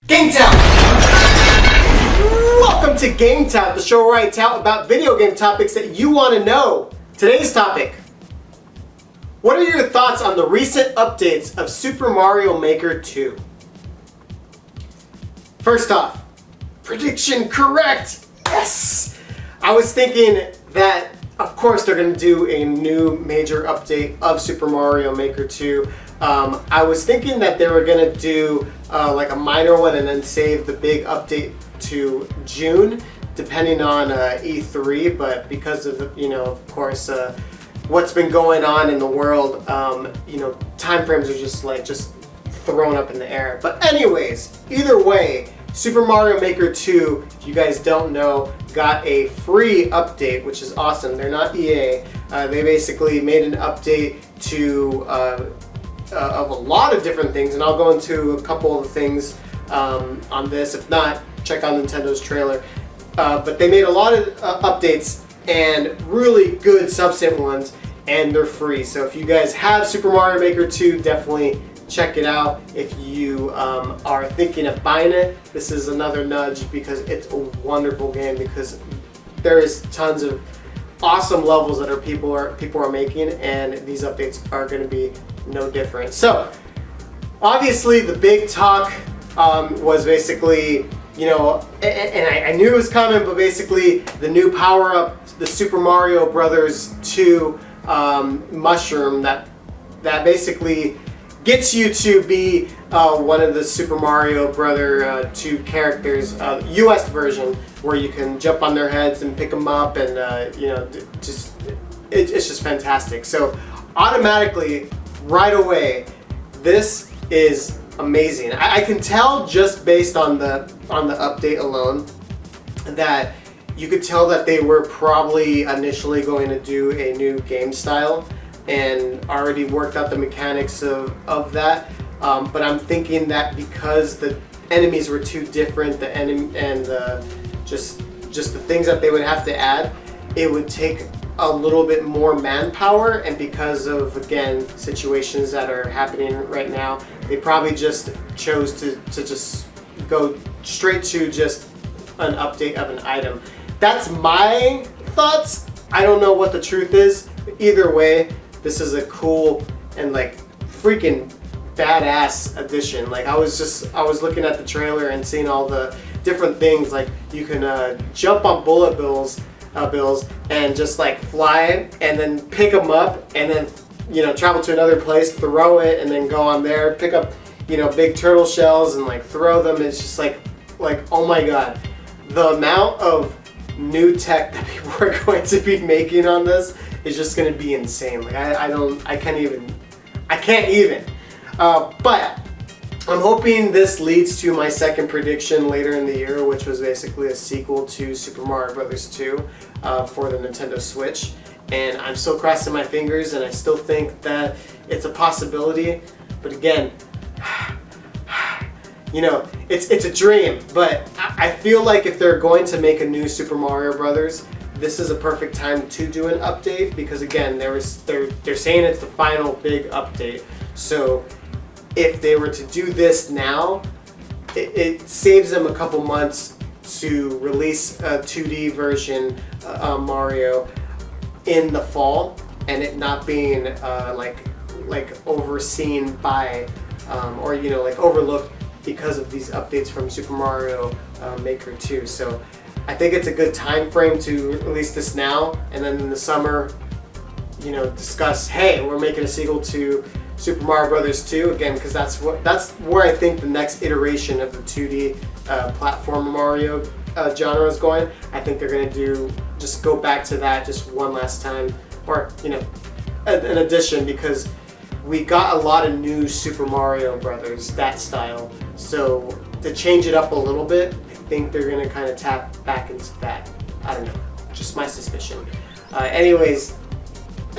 GameTout! Welcome to GameTout, the show where I tout about video game topics that you want to know. Today's topic: what are your thoughts on the recent updates of Super Mario Maker 2? First off, prediction correct! Yes! I was thinking that, of course, they're going to do a new major update of Super Mario Maker 2. I was thinking that they were going to do like a minor one and then save the big update to June, depending on E3, but because of, of course, what's been going on in the world, time frames are just thrown up in the air. But anyways, either way, Super Mario Maker 2, if you guys don't know, got a free update, which is awesome. They're not EA. They basically made an update to of a lot of different things, and I'll go into a couple of the things on this. If not, check out Nintendo's trailer. But they made a lot of updates, and really good substantive ones, and they're free. So if you guys have Super Mario Maker 2, definitely check it out. If you are thinking of buying it, this is another nudge because it's a wonderful game, because there is tons of awesome levels that people are making, and these updates are going to be no different. So obviously the big talk was basically, and I knew it was coming, but basically the new power-up, the Super Mario Brothers 2 mushroom that basically gets you to be one of the Super Mario Brother 2 characters, US version, where you can jump on their heads and pick them up, and it's just fantastic. So automatically, right away, this is amazing. I can tell just based on the update alone that you could tell that they were probably initially going to do a new game style and already worked out the mechanics of that. But I'm thinking that because the enemies were too different, the enemy and just the things that they would have to add, it would take a little bit more manpower, and because of, again, situations that are happening right now, they probably just chose to just go straight to just an update of an item. That's my thoughts. I don't know what the truth is. Either way, this is a cool and freaking badass addition. I was looking at the trailer and seeing all the different things, like you can jump on bullet bills and just fly and then pick them up and then travel to another place, throw it, and then go on there, pick up big turtle shells and throw them. It's just like oh my god, the amount of new tech that people are going to be making on this is just going to be insane. I can't even. But I'm hoping this leads to my second prediction later in the year, which was basically a sequel to Super Mario Bros. 2 for the Nintendo Switch. And I'm still crossing my fingers, and I still think that it's a possibility. But again, it's a dream. But I feel like if they're going to make a new Super Mario Brothers, this is a perfect time to do an update, because again, they're saying it's the final big update. So if they were to do this now, it saves them a couple months to release a 2D version of Mario in the fall, and it not being overseen by or overlooked because of these updates from Super Mario Maker 2. So I think it's a good time frame to release this now, and then in the summer, discuss, hey, we're making a sequel to Super Mario Bros. 2 again, because that's where I think the next iteration of the 2D platform Mario genre is going. I think they're going to just go back to that just one last time, or an addition, because we got a lot of new Super Mario Brothers, that style. So to change it up a little bit, I think they're going to kind of tap back into that. I don't know, just my suspicion. Anyways,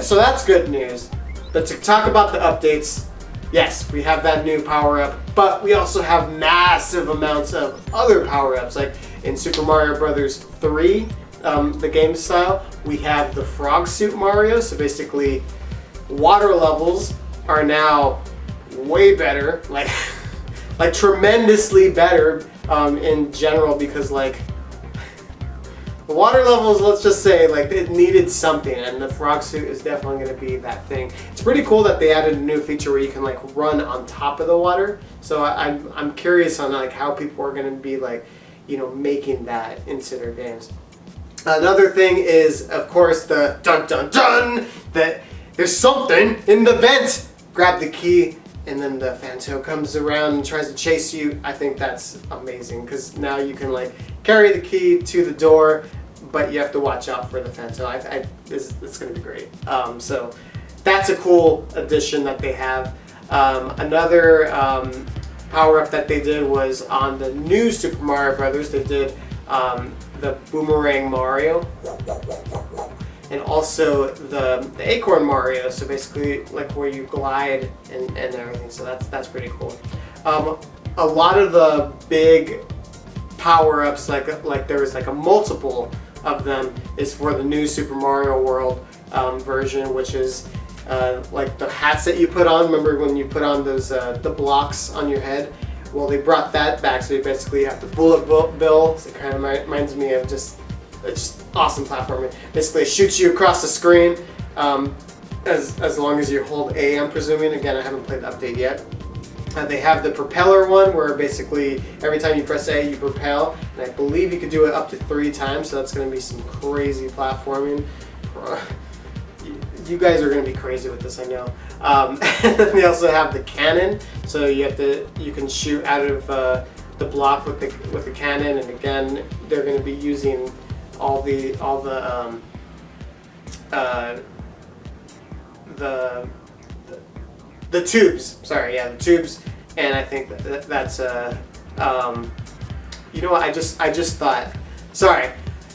so that's good news. But to talk about the updates, yes, we have that new power-up, but we also have massive amounts of other power-ups. Like in Super Mario Bros. 3, the game style, we have the Frog Suit Mario. So basically, water levels are now way better. like tremendously better in general, because like the water levels, let's just say, like it needed something, and the frog suit is definitely going to be that thing. It's pretty cool that they added a new feature where you can like run on top of the water. So I'm curious on like how people are going to be like, you know, making that into their games. Another thing is, of course, the dun dun dun, that there's something in the vent. Grab the key, and then the Phanto comes around and tries to chase you. I think that's amazing, because now you can like carry the key to the door, but you have to watch out for the Phanto. It's going to be great. So that's a cool addition that they have. Another power-up that they did was on the new Super Mario Brothers. They did the Boomerang Mario, and also the Acorn Mario. So basically, like where you glide and everything. So that's pretty cool. A lot of the big power-ups, like there was like a multiple of them, is for the new Super Mario World version, which is like the hats that you put on. Remember when you put on those the blocks on your head? Well, they brought that back, so you basically have the bullet bill. So it kind of reminds me of it's just awesome platforming. Basically, it shoots you across the screen as long as you hold A, I'm presuming. Again, I haven't played the update yet. They have the propeller one, where basically every time you press A, you propel, and I believe you could do it up to 3 times. So that's going to be some crazy platforming. You guys are going to be crazy with this, I know. And then they also have the cannon, so you can shoot out of the block with the cannon, and again, they're going to be using all the tubes. Sorry, yeah, the tubes, and I think that's you know what? I just thought. Sorry,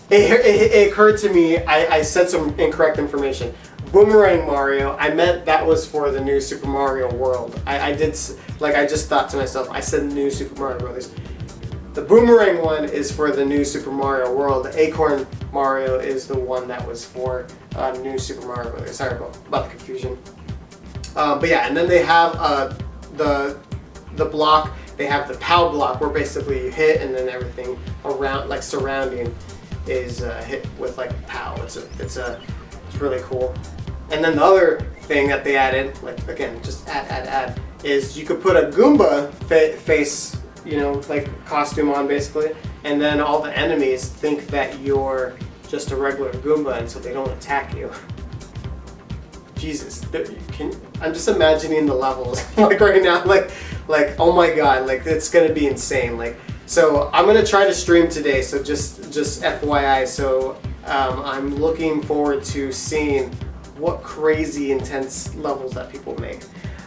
it occurred to me. I said some incorrect information. Boomerang Mario, I meant that was for the new Super Mario World. I just thought to myself, I said new Super Mario Brothers. The Boomerang one is for the new Super Mario World. The Acorn Mario is the one that was for new Super Mario Brothers. Sorry about the confusion. But yeah, and then they have the block. They have the POW block, where basically you hit and then everything around, like surrounding, is hit with like POW. It's really cool. And then the other thing that they added, like again, just add, is you could put a Goomba face, you know, like costume on basically, and then all the enemies think that you're just a regular Goomba, and so they don't attack you. Jesus, I'm just imagining the levels like right now, like oh my god, like it's gonna be insane. Like, so I'm gonna try to stream today, so just FYI. So I'm looking forward to seeing what crazy intense levels that people make.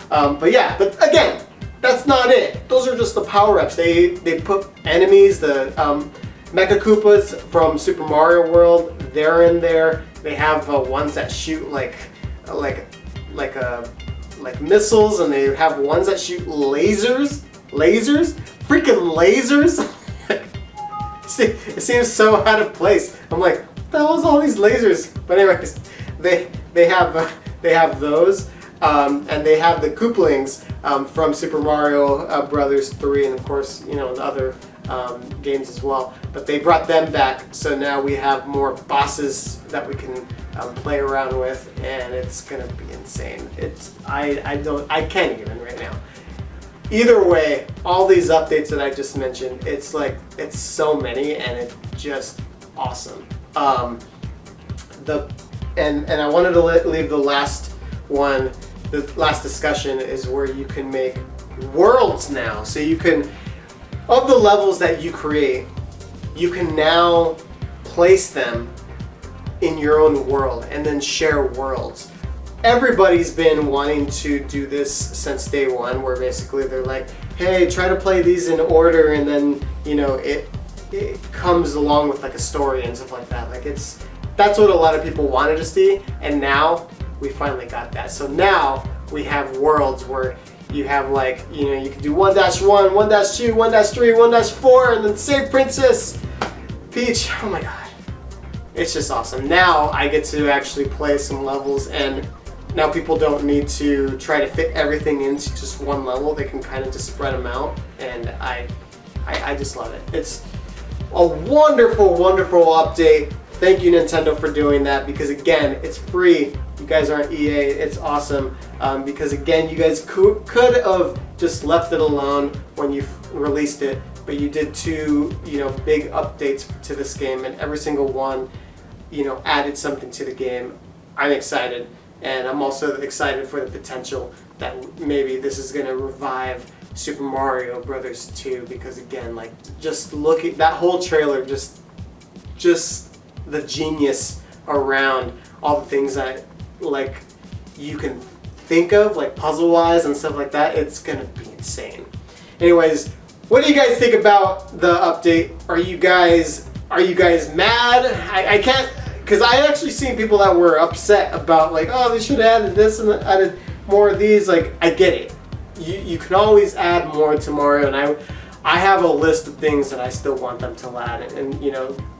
But yeah, but again, that's not it. Those are just the power-ups. They put enemies, the Mecha Koopas from Super Mario World, they're in there. They have ones that shoot like missiles, and they have ones that shoot lasers, freaking lasers. It seems so out of place. I'm like, what the hell is all these lasers? But anyways, they have those, and they have the Koopalings from Super Mario Brothers 3, and of course, you know, the other games as well. But they brought them back, so now we have more bosses that we can play around with, and it's gonna be insane. I can't even right now. Either way, all these updates that I just mentioned, it's so many, and it's just awesome. And I wanted to leave the last one, the last discussion, is where you can make worlds now. So you can, of the levels that you create, you can now place them in your own world and then share worlds. Everybody's been wanting to do this since day one, where basically they're like, hey, try to play these in order, and then, you know, it comes along with like a story and stuff like that. Like that's what a lot of people wanted to see, and now we finally got that. So now we have worlds where you have, like, you know, you can do 1-1, 1-2, 1-3, 1-4, and then save Princess Peach. Oh my god. It's just awesome. Now I get to actually play some levels and now people don't need to try to fit everything into just one level. They can kind of just spread them out, and I just love it. It's a wonderful, wonderful update. Thank you, Nintendo, for doing that, because again, it's free. You guys aren't EA. It's awesome, because again, you guys could have just left it alone when you released it, but you did two, big updates to this game, and every single one, added something to the game. I'm excited, and I'm also excited for the potential that maybe this is going to revive Super Mario Brothers 2, because again, like, just look at that whole trailer, just the genius around all the things that, like, you can think of, like, puzzle-wise and stuff like that. It's gonna be insane. Anyways, what do you guys think about the update? Are you guys mad? I can't, because I actually seen people that were upset about, like, oh, they should have added this and added more of these. Like, I get it. You can always add more to Mario, and I have a list of things that I still want them to add, and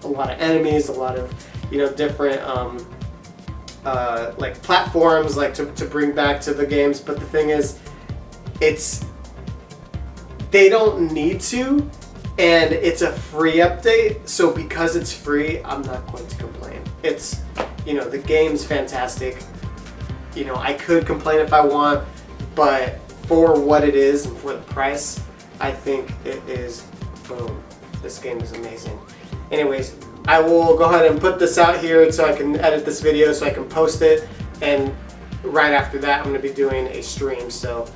a lot of enemies, a lot of different like platforms, like to bring back to the games. But the thing is, they don't need to, and it's a free update. So because it's free, I'm not going to complain. It's the game's fantastic. I could complain if I want, but for what it is and for the price, I think it is, boom, this game is amazing. Anyways, I will go ahead and put this out here so I can edit this video so I can post it, and right after that I'm going to be doing a stream, so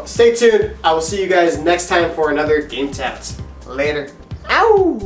stay tuned. I will see you guys next time for another GameTout. Later. Ow!